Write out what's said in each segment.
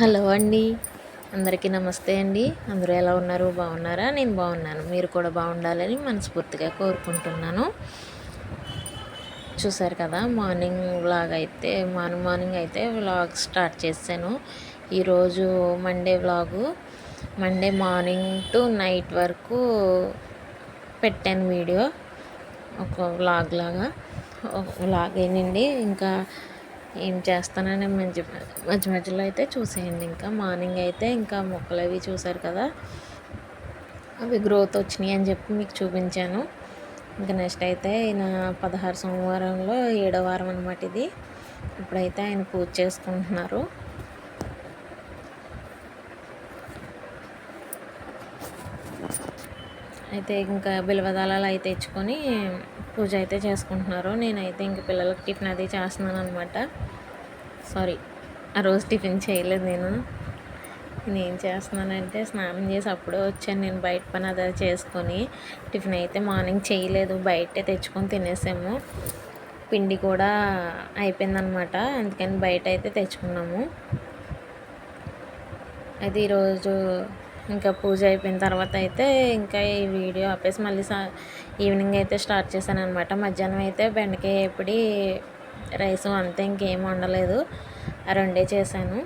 Hello అండి. అందరికీ నమస్తే అండి. అందరూ ఎలా ఉన్నారు? బాగున్నారా? నేను బాగున్నాను. మీరు కూడా బాగుండాలని మనస్ఫూర్తిగా కోరుకుంటున్నాను. చూసారు కదా, మార్నింగ్ వ్లాగ్ అయితే మార్నింగ్ అయితే వ్లాగ్ స్టార్ట్ చేశాను. ఈరోజు Monday vlog. Monday morning to night వరకు పెట్టాను వీడియో. ఒక వ్లాగ్ లాగా వ్లాగేనండి. ఇంకా ఏం చేస్తానని మధ్యలో అయితే చూసేయండి. ఇంకా మార్నింగ్ అయితే ఇంకా మొక్కలు అవి చూసారు కదా, అవి గ్రోత్ వచ్చినాయి అని చెప్పి మీకు చూపించాను. ఇంకా నెక్స్ట్ అయితే ఆయన 16 సోమవారంలో 7వ వారం అనమాట ఇది. ఇప్పుడైతే ఆయన పూజ చేసుకుంటున్నారు. అయితే ఇంకా బిల్వదళాలు అయితే తెచ్చుకొని పూజ అయితే చేసుకుంటున్నారు. నేనైతే ఇంక పిల్లలకి టిఫిన్ అది చేస్తున్నాను అనమాట. సారీ, ఆ రోజు టిఫిన్ చేయలేదు. నేనేం చేస్తున్నానంటే స్నానం చేసి అప్పుడే వచ్చాను. నేను బయట పని అదే చేసుకొని టిఫిన్ అయితే మార్నింగ్ చేయలేదు, బయటే తెచ్చుకొని తినేసాము. పిండి కూడా అయిపోయిందనమాట, అందుకని బయట అయితే తెచ్చుకున్నాము. అయితే ఈరోజు ఇంకా పూజ అయిపోయిన తర్వాత అయితే ఇంకా ఈ వీడియో ఆపేసి మళ్ళీ ఈవినింగ్ అయితే స్టార్ట్ చేశాను అనమాట. మధ్యాహ్నం అయితే బెండకాయ ఎప్పుడు రైసు అంతే, ఇంకేం వండలేదు. ఆ రెండే చేశాను.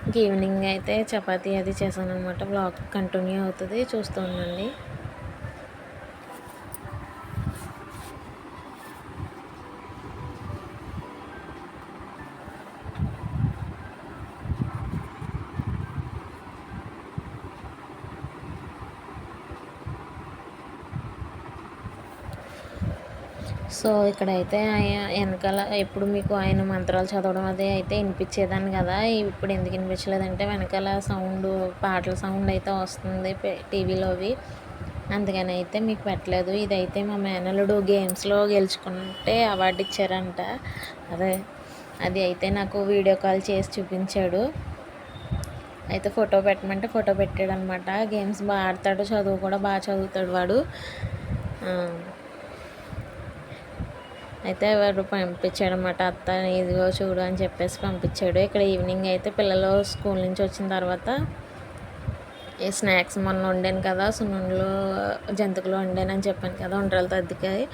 ఇంక ఈవినింగ్ అయితే చపాతీ అది చేశాను అనమాట. బ్లాగ్ కంటిన్యూ అవుతుంది, చూస్తూ ఉండండి. సో ఇక్కడైతే వెనకాల ఎప్పుడు మీకు ఆయన మంత్రాలు చదవడం అదే అయితే వినిపించేదాన్ని కదా. ఇప్పుడు ఎందుకు వినిపించలేదంటే వెనకాల సౌండ్, పాటల సౌండ్ అయితే వస్తుంది టీవీలోవి, అందుకని అయితే మీకు పెట్టలేదు. ఇదైతే మా మేనల్లుడు గేమ్స్లో గెలుచుకుంటే అవార్డు ఇచ్చారంట. అది అయితే నాకు వీడియో కాల్ చేసి చూపించాడు. అయితే ఫోటో పెట్టమంటే ఫోటో పెట్టాడు అనమాట. గేమ్స్ బాగా ఆడతాడు, చదువు కూడా బాగా చదువుతాడు వాడు. అయితే వాడు పంపించాడు అన్నమాట. అత్త ఇదిగో చూడు అని చెప్పేసి పంపించాడు. ఇక్కడ ఈవినింగ్ అయితే పిల్లలు స్కూల్ నుంచి వచ్చిన తర్వాత ఈ స్నాక్స్ మొన్న వండాను కదా, సున్నుండలు జంతికలు వండాను అని చెప్పాను కదా, ఉండ్రాలతో అద్దెకాయ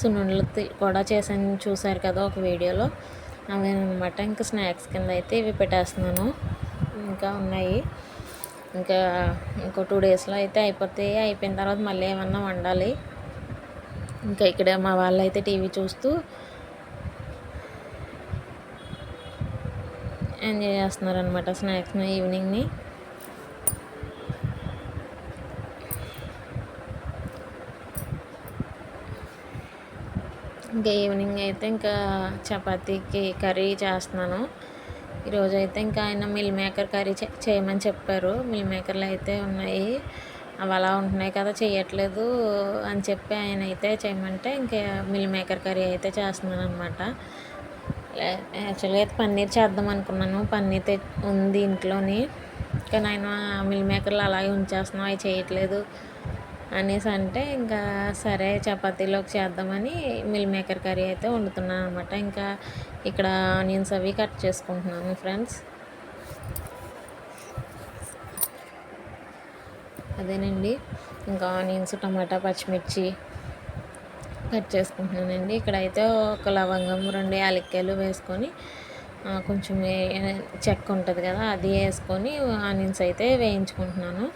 సున్నుండలు కూడా చేశాను, చూసారు కదా ఒక వీడియోలో. అవేనమాట ఇంకా స్నాక్స్ కింద అయితే ఇవి పెట్టేస్తున్నాను. ఇంకా ఉన్నాయి, ఇంకో 2 డేస్లో అయితే అయిపోతాయి. అయిపోయిన తర్వాత మళ్ళీ ఏమన్నా వండాలి. ఇంకా ఇక్కడ మా వాళ్ళు అయితే టీవీ చూస్తూ ఎంజాయ్ చేస్తున్నారనమాట స్నాక్స్ని, ఈవినింగ్ని. ఇంకా ఈవినింగ్ అయితే ఇంకా చపాతీకి కర్రీ చేస్తున్నాను. ఈరోజు అయితే ఇంకా ఆయన మిల్ మేకర్ కర్రీ చేయమని చెప్పారు. మిల్ మేకర్లు అయితే ఉన్నాయి, అవి అలా ఉంటున్నాయి కదా, చేయట్లేదు అని చెప్పి ఆయన అయితే చేయమంటే ఇంకా మిల్ మేకర్ కర్రీ అయితే చేస్తున్నాను అనమాట. యాక్చువల్గా అయితే పన్నీర్ చేద్దాం అనుకున్నాను, పన్నీర్ ఉంది ఇంట్లోని, కానీ ఆయన మిల్ మేకర్లు అలాగే ఉంచేస్తున్నాం, అవి చేయట్లేదు అనేసి అంటే ఇంకా సరే చపాతీలోకి చేద్దామని మిల్ మేకర్ కర్రీ అయితే వండుతున్నాను అనమాట. ఇంకా ఇక్కడ ఆనియన్స్ అవి కట్ చేసుకుంటున్నాను ఫ్రెండ్స్. అదేనండి, ఇంకా ఆనియన్స్, టమాటా, పచ్చిమిర్చి కట్ చేసుకుంటున్నానండి. ఇక్కడైతే ఒక లవంగం, 2 యాలక్కాయలు వేసుకొని కొంచెం చెక్క ఉంటుంది కదా, అది వేసుకొని ఆనియన్స్ అయితే వేయించుకుంటున్నాను.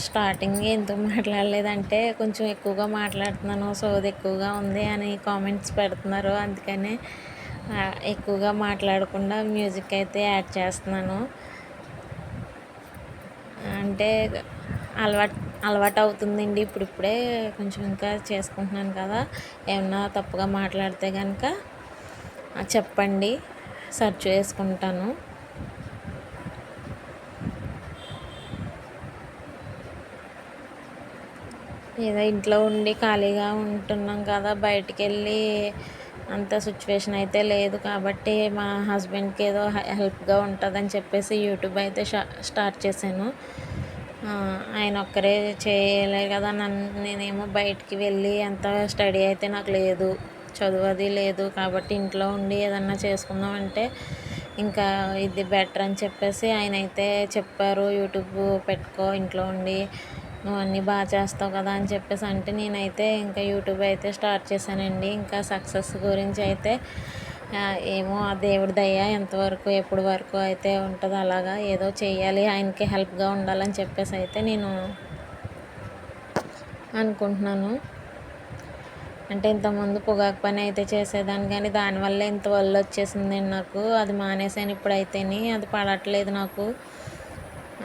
స్టార్టింగ్ ఎందుకు మాట్లాడలేదంటే కొంచెం ఎక్కువగా మాట్లాడుతున్నాను, సోది ఎక్కువగా ఉంది అని కామెంట్స్ పెడుతున్నారు. అందుకనే ఎక్కువగా మాట్లాడకుండా మ్యూజిక్ అయితే యాడ్ చేస్తున్నాను. అంటే అలవాటు అవుతుందండి, ఇప్పుడిప్పుడే కొంచెం ఇంకా చేసుకుంటున్నాను కదా. ఏమన్నా తప్పుగా మాట్లాడితే కనుక చెప్పండి, సెర్చ్ చేసుకుంటాను. ఏదో ఇంట్లో ఉండి ఖాళీగా ఉంటున్నాం కదా, బయటికి వెళ్ళి అంత సిచ్యువేషన్ అయితే లేదు కాబట్టి మా హస్బెండ్కి ఏదో హెల్ప్గా ఉంటుందని చెప్పేసి యూట్యూబ్ అయితే స్టార్ట్ చేశాను. ఆయన ఒక్కరే చేయలేరు కదా, నేనేమో బయటికి వెళ్ళి అంత స్టడీ అయితే నాకు లేదు, చదువు అది లేదు కాబట్టి ఇంట్లో ఉండి ఏదన్నా చేసుకుందాం అంటే ఇంకా ఇది బెటర్ అని చెప్పేసి ఆయన అయితే చెప్పారు, యూట్యూబ్ పెట్టుకో ఇంట్లో ఉండి నువ్వు అన్నీ బాగా చేస్తావు కదా అని చెప్పేసి అంటే నేనైతే ఇంకా యూట్యూబ్ అయితే స్టార్ట్ చేశానండి. ఇంకా సక్సెస్ గురించి అయితే ఏమో ఆ దేవుడి దయ ఎంతవరకు ఎప్పుడు వరకు అయితే ఉంటుందో అలాగా ఏదో చేయాలి, ఆయనకి హెల్ప్గా ఉండాలని చెప్పేసి అయితే నేను అనుకుంటున్నాను. అంటే ఇంతకుముందు పొగాకు పని అయితే చేసేదాన్ని కానీ దానివల్ల ఇంత వల్ల వచ్చేసింది నాకు, అది మానేసాను ఇప్పుడైతేని అది పడట్లేదు నాకు.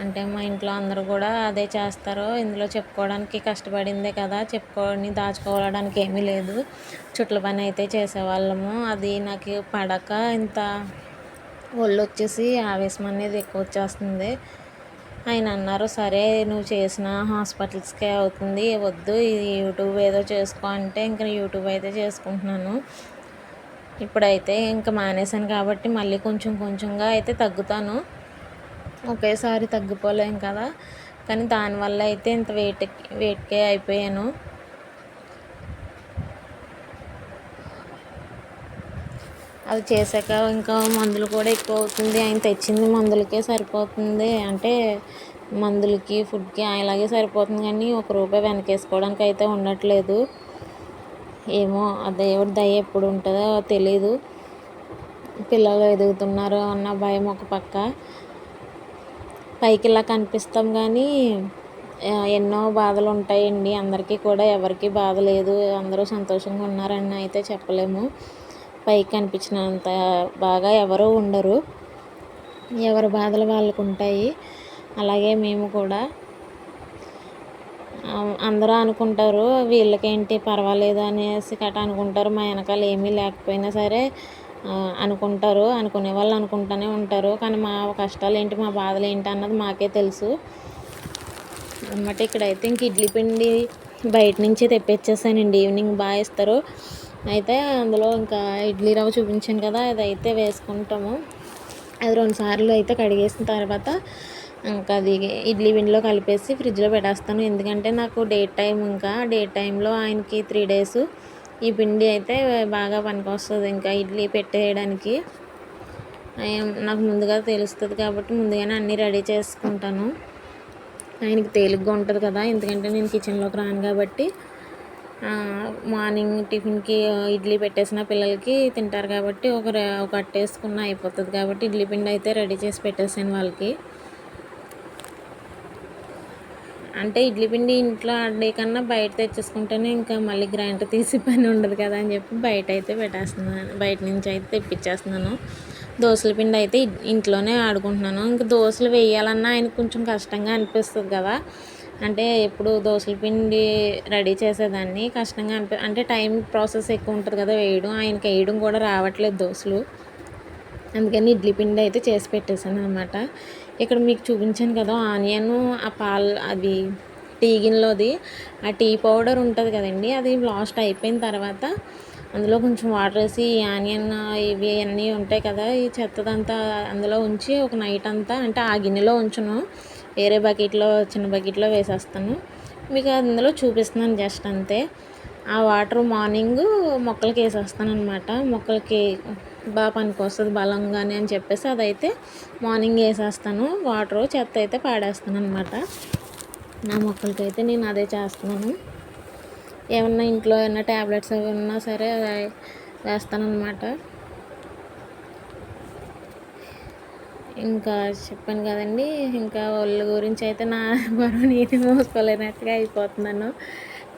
అంటే మా ఇంట్లో అందరూ కూడా అదే చేస్తారు, ఇందులో చెప్పుకోవడానికి కష్టపడిందే కదా, చెప్పుకొని దాచుకోవడానికి ఏమీ లేదు, చుట్ల పని అయితే చేసేవాళ్ళము. అది నాకు పడక ఇంత ఒళ్ళు వచ్చేసి ఆవేశం అనేది ఎక్కువ వచ్చేస్తుంది. ఆయన అన్నారు, సరే నువ్వు చేసిన హాస్పిటల్స్కే అవుతుంది, వద్దు ఇది యూట్యూబ్ ఏదో చేసుకో అంటే ఇంకా యూట్యూబ్ అయితే చేసుకుంటున్నాను. ఇప్పుడైతే ఇంకా మానేశాను కాబట్టి మళ్ళీ కొంచెం కొంచెంగా అయితే తగ్గుతాను, ఒకేసారి తగ్గిపోలేం కదా, కానీ దానివల్ల అయితే ఇంత వెయిట్కే అయిపోయాను. అది చేశాక ఇంకా మందులు కూడా ఎక్కువ అవుతుంది, ఆయన తెచ్చింది మందులకే సరిపోతుంది, అంటే మందులకి ఫుడ్కి అలాగే సరిపోతుంది కానీ ₹1 వెనకేసుకోవడానికి అయితే ఉండట్లేదు. ఏమో ఆ దేవుడి దయ ఎప్పుడు ఉంటుందో తెలీదు. పిల్లలు ఎదుగుతున్నారు అన్న భయం ఒక పక్క, పైకి ఇలా కనిపిస్తాం కానీ ఎన్నో బాధలు ఉంటాయండి అందరికీ కూడా, ఎవరికి బాధ లేదు, అందరూ సంతోషంగా ఉన్నారని అయితే చెప్పలేము. పైకి కనిపించినంత బాగా ఎవరూ ఉండరు, ఎవరి బాధలు వాళ్ళకు ఉంటాయి. అలాగే మేము కూడా అందరూ అనుకుంటారు వీళ్ళకేంటి పర్వాలేదు అనేసి గట్రా అనుకుంటారు, మా వెనకాల ఏమీ లేకపోయినా సరే అనుకుంటారు, అనుకునే వాళ్ళు అనుకుంటూనే ఉంటారు, కానీ మా కష్టాలు ఏంటి మా బాధలు ఏంటి అన్నది మాకే తెలుసు అన్నమాట. ఇక్కడైతే ఇంక ఇడ్లీ పిండి బయట నుంచి తెప్పించేసానండి, ఈవినింగ్ బాగా ఇస్తారు. అయితే అందులో ఇంకా ఇడ్లీ రవ్వ చూపించాను కదా, అదైతే వేసుకుంటాము. అది 2 సార్లు అయితే కడిగేసిన తర్వాత ఇంకా అది ఇడ్లీ పిండిలో కలిపేసి ఫ్రిడ్జ్లో పెట్టేస్తాను. ఎందుకంటే నాకు డే టైంలో ఆయనకి 3 days ఈ పిండి అయితే బాగా పనికొస్తుంది ఇంకా ఇడ్లీ పెట్టేయడానికి. నాకు ముందుగా తెలుస్తుంది కాబట్టి ముందుగానే అన్నీ రెడీ చేసుకుంటాను, ఆయనకి తేలిగ్గా ఉంటుంది కదా, ఎందుకంటే నేను కిచెన్లోకి రాను కాబట్టి. మార్నింగ్ టిఫిన్కి ఇడ్లీ పెట్టేసిన పిల్లలకి తింటారు కాబట్టి ఒక అట్టేసుకున్న అయిపోతుంది కాబట్టి ఇడ్లీ పిండి అయితే రెడీ చేసి పెట్టేసాను వాళ్ళకి. అంటే ఇడ్లీ పిండి ఇంట్లో ఆడే కన్నా బయట తెచ్చేసుకుంటేనే ఇంకా మళ్ళీ గ్రైండర్ తీసి పని ఉండదు కదా అని చెప్పి బయట అయితే పెట్టేస్తున్నాను, బయట నుంచి అయితే తెప్పించేస్తున్నాను. దోశల పిండి అయితే ఇంట్లోనే ఆడుకుంటున్నాను. ఇంకా దోశలు వేయాలన్నా ఆయనకు కొంచెం కష్టంగా అనిపిస్తుంది కదా, అంటే ఎప్పుడు దోశల పిండి రెడీ చేసేదాన్ని కష్టంగా అంటే టైం ప్రాసెస్ ఎక్కువ ఉంటుంది కదా వేయడం, ఆయనకి వేయడం కూడా రావట్లేదు దోశలు, అందుకని ఇడ్లీ పిండి అయితే చేసి పెట్టేశాను అనమాట. ఇక్కడ మీకు చూపించాను కదా ఆనియన్, ఆ పాలు అది టీ గిన్నెలోది ఆ టీ పౌడర్ ఉంటుంది కదండి, అది లాస్ట్ అయిపోయిన తర్వాత అందులో కొంచెం వాటర్ వేసి ఈ ఆనియన్ ఇవి అన్నీ ఉంటాయి కదా ఈ చెత్తదంతా అందులో ఉంచి ఒక నైట్ అంతా, అంటే ఆ గిన్నెలో ఉంచను, వేరే బకెట్లో చిన్న బకెట్లో వేసేస్తాను. మీకు అందులో చూపిస్తున్నాను జస్ట్ అంతే. ఆ వాటర్ మార్నింగ్ మొక్కలకి వేసేస్తాను అనమాట, మొక్కలకి బాగా పనికొస్తుంది బలంగానే అని చెప్పేసి అదైతే మార్నింగ్ వేసేస్తాను. వాటరు చెత్త అయితే పాడేస్తాను అనమాట. నా మొక్కలకి అయితే నేను అదే చేస్తున్నాను. ఏమన్నా ఇంట్లో ఏమన్నా ట్యాబ్లెట్స్ అవి ఉన్నా సరే వేస్తానన్నమాట. ఇంకా చెప్పాను కదండి, ఇంకా ఒళ్ళు గురించి అయితే నా బరువు నేనే మోసుకోలేనట్టుగా అయిపోతున్నాను,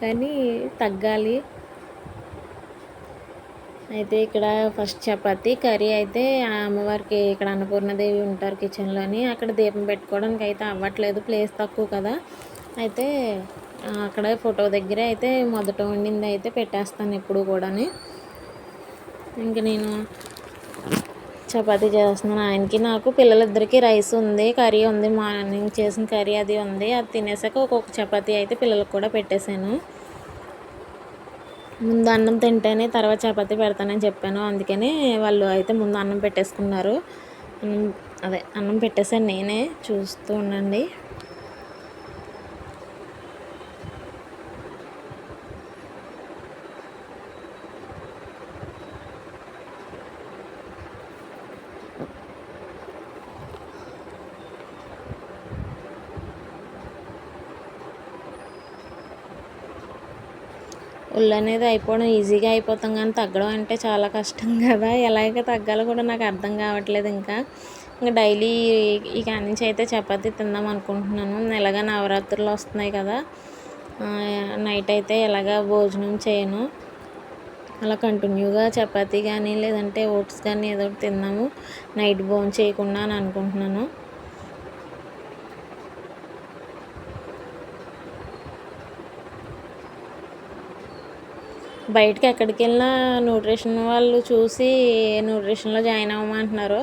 కానీ తగ్గాలి. అయితే ఇక్కడ ఫస్ట్ చపాతీ కర్రీ అయితే అమ్మవారికి ఇక్కడ అన్నపూర్ణదేవి ఉంటారు కిచెన్లోని, అక్కడ దీపం పెట్టుకోవడానికి అయితే అవ్వట్లేదు, ప్లేస్ తక్కువ కదా, అయితే అక్కడ ఫోటో దగ్గర అయితే మొదట వండింది అయితే పెట్టేస్తాను ఎప్పుడు కూడా. ఇంక నేను చపాతీ చేస్తున్నాను, ఆయనకి నాకు పిల్లలిద్దరికీ రైస్ ఉంది, కర్రీ ఉంది, మార్నింగ్ చేసిన కర్రీ అది ఉంది, అది తినేసాక ఒక్కొక్క చపాతీ అయితే పిల్లలకు కూడా పెట్టేశాను. ముందు అన్నం తింటేనే తర్వాత చపాతీ పెడతానని చెప్పాను, అందుకని వాళ్ళు అయితే ముందు అన్నం పెట్టేసుకున్నారు. అన్నం పెట్టేసాను నేనే, చూస్తూ ఉండండి. ఒళ్ళు అనేది అయిపోవడం ఈజీగా అయిపోతాం, కానీ తగ్గడం అంటే చాలా కష్టం కదా. ఎలాగ తగ్గాలో కూడా నాకు అర్థం కావట్లేదు. ఇంకా డైలీ ఇక నుంచి అయితే చపాతీ తిందాం అనుకుంటున్నాను. ఎలాగ నవరాత్రులు వస్తున్నాయి కదా, నైట్ అయితే ఎలాగ భోజనం చేయను. అలా కంటిన్యూగా చపాతీ కానీ లేదంటే ఓట్స్ కానీ ఏదో ఒకటి తిందాము నైట్ భోజనం చేయకుండా అని అనుకుంటున్నాను. బయటకి ఎక్కడికి వెళ్ళినా న్యూట్రిషన్ వాళ్ళు చూసి న్యూట్రిషన్లో జాయిన్ అవ్వమంటున్నారు.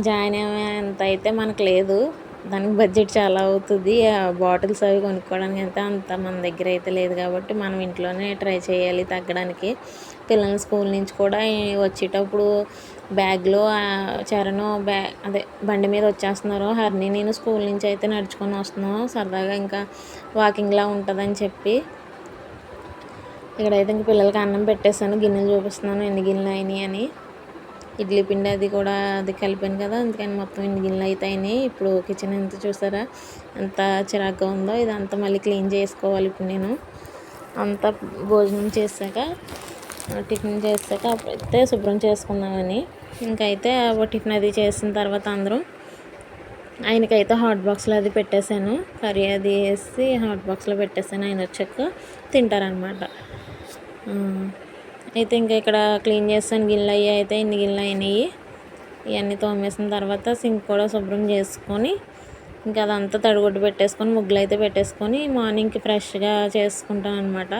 జాయిన్ అయ్యేంత అయితే మనకు లేదు, దానికి బడ్జెట్ చాలా అవుతుంది. ఆ బాటిల్స్ అవి కొనుక్కోవడానికి అయితే అంత మన దగ్గర అయితే లేదు, కాబట్టి మనం ఇంట్లోనే ట్రై చేయాలి తగ్గడానికి. పిల్లలు స్కూల్ నుంచి కూడా వచ్చేటప్పుడు బ్యాగ్లో చరణ్ అదే బండి మీద వచ్చేస్తున్నారు. హరిని నేను స్కూల్ నుంచి అయితే నడుచుకొని వస్తున్నాం సరదాగా, ఇంకా వాకింగ్లా ఉంటుందని చెప్పి. ఇక్కడైతే ఇంక పిల్లలకి అన్నం పెట్టేస్తాను, గిన్నెలు చూపిస్తున్నాను ఎన్ని గిన్నెలు అయినాయి అని. ఇడ్లీ పిండి అది కూడా అది కలిపాను కదా, అందుకని మొత్తం ఇన్ని గిన్నెలు అయితే అయినాయి. ఇప్పుడు కిచెన్ ఎంత చూసారా ఎంత చిరాగ్గా ఉందో, ఇదంతా మళ్ళీ క్లీన్ చేసుకోవాలి. ఇప్పుడు నేను అంతా భోజనం చేశాక టిఫిన్ చేశాక అప్పుడైతే శుభ్రం చేసుకుందామని. ఇంకైతే టిఫిన్ అది చేసిన తర్వాత అందరం ఆయనకైతే హాట్ బాక్స్లో అది పెట్టేశాను, కర్రీ అది వేసి హాట్ బాక్స్లో పెట్టేశాను. ఆయన వచ్చాక తింటారనమాట. అయితే ఇంకా ఇక్కడ క్లీన్ చేస్తాను. గిన్నెలు అయ్యి అయితే ఇన్ని గిన్నెలు అయినాయి. ఇవన్నీ తోమేసిన తర్వాత సింక్ కూడా శుభ్రం చేసుకొని ఇంకా అదంతా తడిగుడ్డు పెట్టేసుకొని ముగ్గులు అయితే పెట్టేసుకొని మార్నింగ్కి ఫ్రెష్గా చేసుకుంటాను అనమాట.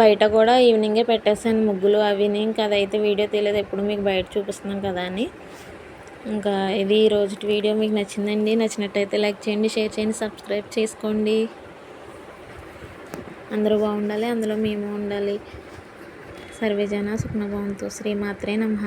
బయట కూడా ఈవినింగే పెట్టేసాను ముగ్గులు అవిని. ఇంకా అదైతే వీడియో తీయలేదు, ఎప్పుడు మీకు బయట చూపిస్తున్నాను కదా అని. ఇంకా ఇది ఈరోజు వీడియో మీకు నచ్చిందండి. నచ్చినట్టయితే లైక్ చేయండి, షేర్ చేయండి, సబ్స్క్రైబ్ చేసుకోండి. అందరూ బాగుండాలి, అందులో మేము ఉండాలి. సర్వేజన సుఖినో భవంతు. శ్రీమాత్రే నమః.